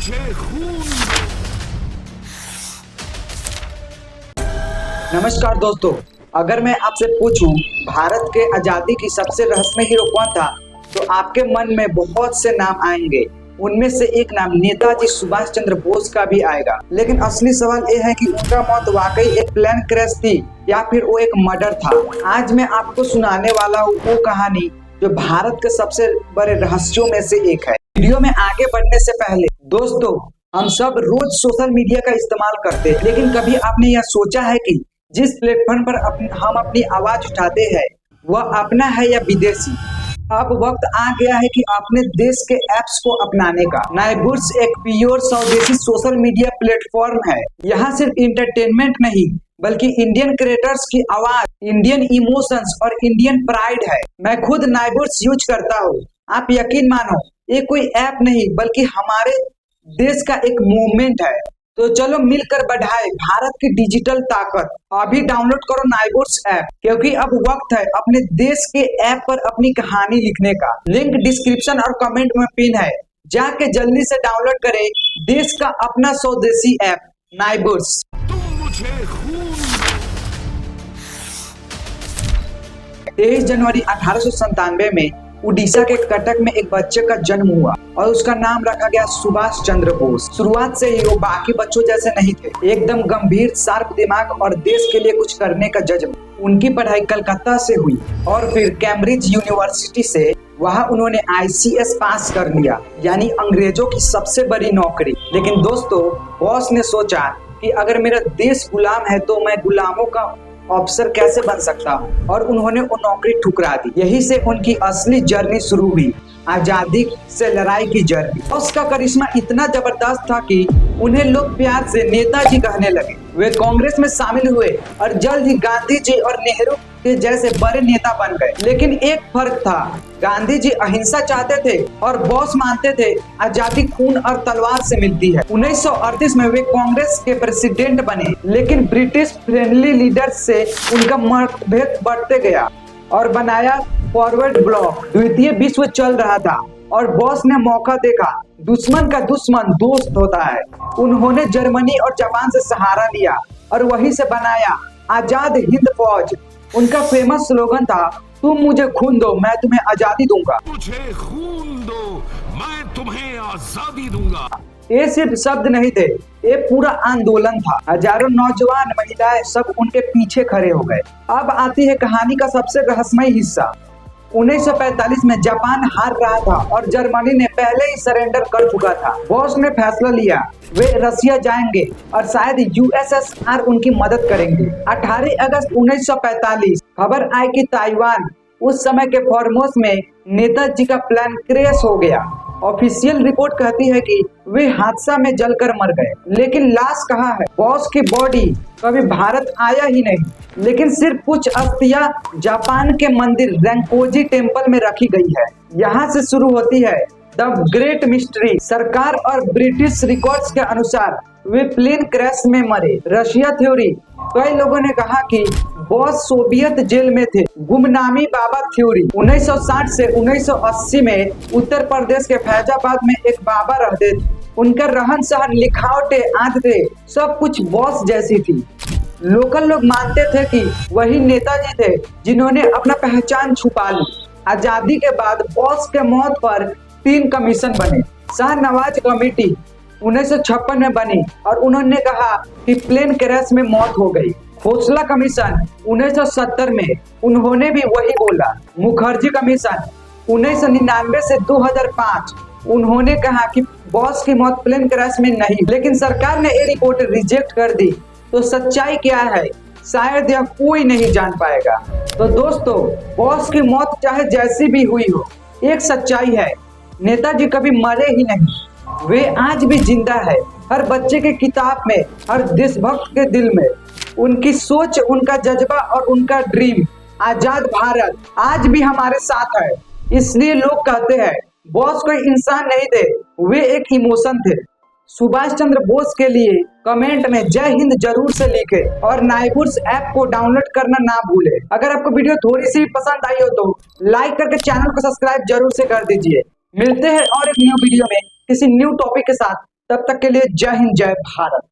मुझे खून। नमस्कार दोस्तों, अगर मैं आपसे पूछूं भारत के आजादी की सबसे रहस्यमय हीरो कौन था, तो आपके मन में बहुत से नाम आएंगे। उनमें से एक नाम नेताजी सुभाष चंद्र बोस का भी आएगा। लेकिन असली सवाल यह है कि उनका मौत वाकई एक प्लेन क्रैश थी या फिर वो एक मर्डर था। आज मैं आपको सुनाने वाला हूँ वो कहानी जो भारत के सबसे बड़े रहस्यों में से एक है। वीडियो में आगे बढ़ने से पहले दोस्तों, हम सब रोज सोशल मीडिया का इस्तेमाल करते हैं, लेकिन कभी आपने यह सोचा है कि जिस प्लेटफॉर्म पर हम अपनी आवाज उठाते हैं वह अपना है या विदेशी? अब वक्त आ गया है कि अपने देश के ऐप्स को अपनाने का। नाइबुर्स एक प्योर स्वदेशी सोशल मीडिया प्लेटफॉर्म है। यहाँ सिर्फ इंटरटेनमेंट नहीं बल्कि इंडियन क्रिएटर्स की आवाज, इंडियन इमोशंस और इंडियन प्राइड है। मैं खुद नाइबुर्स यूज करता हूँ। आप यकीन मानो, ये कोई ऐप नहीं बल्कि हमारे देश का एक मूवमेंट है। तो चलो मिलकर बढ़ाए भारत की डिजिटल ताकत। अभी डाउनलोड करो नाइबुर्स ऐप, क्योंकि अब वक्त है अपने देश के ऐप पर अपनी कहानी लिखने का। लिंक डिस्क्रिप्शन और कमेंट में पिन है, जाके जल्दी से डाउनलोड करें देश का अपना स्वदेशी ऐप नाइबुर्स। तुम मुझे खून। 23 जनवरी 1897 में उड़ीसा के कटक में एक बच्चे का जन्म हुआ और उसका नाम रखा गया सुभाष चंद्र बोस। शुरुआत से ही वो बाकी बच्चों जैसे नहीं थे, एकदम गंभीर, शार्प दिमाग और देश के लिए कुछ करने का जज्बा। उनकी पढ़ाई कलकत्ता से हुई और फिर कैम्ब्रिज यूनिवर्सिटी से। वहाँ उन्होंने ICS पास कर लिया, यानी अंग्रेजों की सबसे बड़ी नौकरी। लेकिन दोस्तों, बॉस ने सोचा कि अगर मेरा देश गुलाम है तो मैं गुलामों का अफसर कैसे बन सकता हूँ, और उन्होंने वो नौकरी ठुकरा दी। यही से उनकी असली जर्नी शुरू हुई, आजादी से लड़ाई की जर्नी। उसका करिश्मा इतना जबरदस्त था कि उन्हें लोग प्यार से नेताजी कहने लगे। वे कांग्रेस में शामिल हुए और जल्द ही गांधी जी और नेहरू के जैसे बड़े नेता बन गए। लेकिन एक फर्क था, गांधी जी अहिंसा चाहते थे और बॉस मानते थे आजादी खून और तलवार से मिलती है। 1938 में वे कांग्रेस के प्रेसिडेंट बने, लेकिन ब्रिटिश फ्रेंडली लीडर्स से उनका मतभेद बढ़ते गया और बनाया फॉरवर्ड ब्लॉक। द्वितीय विश्व चल रहा था और बॉस ने मौका देखा। दुश्मन का दुश्मन दोस्त होता है। उन्होंने जर्मनी और जापान से सहारा लिया और वहीं से बनाया आजाद हिंद फौज। उनका फेमस स्लोगन था, तुम मुझे खून दो मैं तुम्हें आजादी दूंगा। मुझे खून दो, मैं तुम्हें आजादी दूंगा। ये सिर्फ शब्द नहीं थे, ये पूरा आंदोलन था। हजारों नौजवान, महिलाएं सब उनके पीछे खड़े हो गए। अब आती है कहानी का सबसे रहस्यमय हिस्सा। 1945 में जापान हार रहा था और जर्मनी ने पहले ही सरेंडर कर चुका था। बॉस ने फैसला लिया, वे रसिया जाएंगे और शायद USSR उनकी मदद करेंगे। 18 अगस्त 1945 खबर आई कि ताइवान, उस समय के फॉर्मोस में नेताजी का प्लान क्रैश हो गया। ऑफिशियल रिपोर्ट कहती है कि वे हादसा में जलकर मर गए, लेकिन लाश कहाँ है? बॉस की बॉडी कभी भारत आया ही नहीं, लेकिन सिर्फ कुछ अस्थियां जापान के मंदिर रेंकोजी टेम्पल में रखी गई है। यहाँ से शुरू होती है द ग्रेट मिस्ट्री। सरकार और ब्रिटिश रिकॉर्ड्स के अनुसार वे प्लेन क्रैश में मरे। रशिया थ्योरी, कई लोगों ने कहा कि बॉस सोवियत जेल में थे। गुमनामी बाबा थ्योरी, 1960 से 1980 में उत्तर प्रदेश के फैजाबाद में एक बाबा रहते थे। उनका रहन सहन, लिखावटें, आदतें सब कुछ बॉस जैसी थी। लोकल लोग मानते थे कि वही नेताजी थे जिन्होंने अपना पहचान छुपा ली। आजादी के बाद बॉस के मौत पर 3 कमीशन बने। शाहनवाज कमेटी 1956 में बनी और उन्होंने कहा कि प्लेन क्रैश में मौत हो गई। खोसला कमीशन 1970 में, उन्होंने भी वही बोला। मुखर्जी कमीशन 1999 से 2005, उन्होंने कहा कि बॉस की मौत प्लेन क्रैश में नहीं। लेकिन सरकार ने ये रिपोर्ट रिजेक्ट कर दी। तो सच्चाई क्या है, शायद यह कोई नहीं जान पाएगा। तो दोस्तों, बॉस की मौत चाहे जैसी भी हुई हो, एक सच्चाई है, नेताजी कभी मरे ही नहीं। वे आज भी जिंदा है, हर बच्चे के किताब में, हर देशभक्त के दिल में। उनकी सोच, उनका जज्बा और उनका ड्रीम आजाद भारत आज भी हमारे साथ है। इसलिए लोग कहते हैं बॉस कोई इंसान नहीं थे, वे एक इमोशन थे। सुभाष चंद्र बोस के लिए कमेंट में जय हिंद जरूर से लिखे और नाइबुर्स ऐप को डाउनलोड करना ना भूले। अगर आपको वीडियो थोड़ी सी पसंद आई हो तो लाइक करके चैनल को सब्सक्राइब जरूर से कर दीजिए। मिलते हैं और एक न्यू वीडियो में किसी न्यू टॉपिक के साथ। तब तक के लिए जय हिंद जय भारत।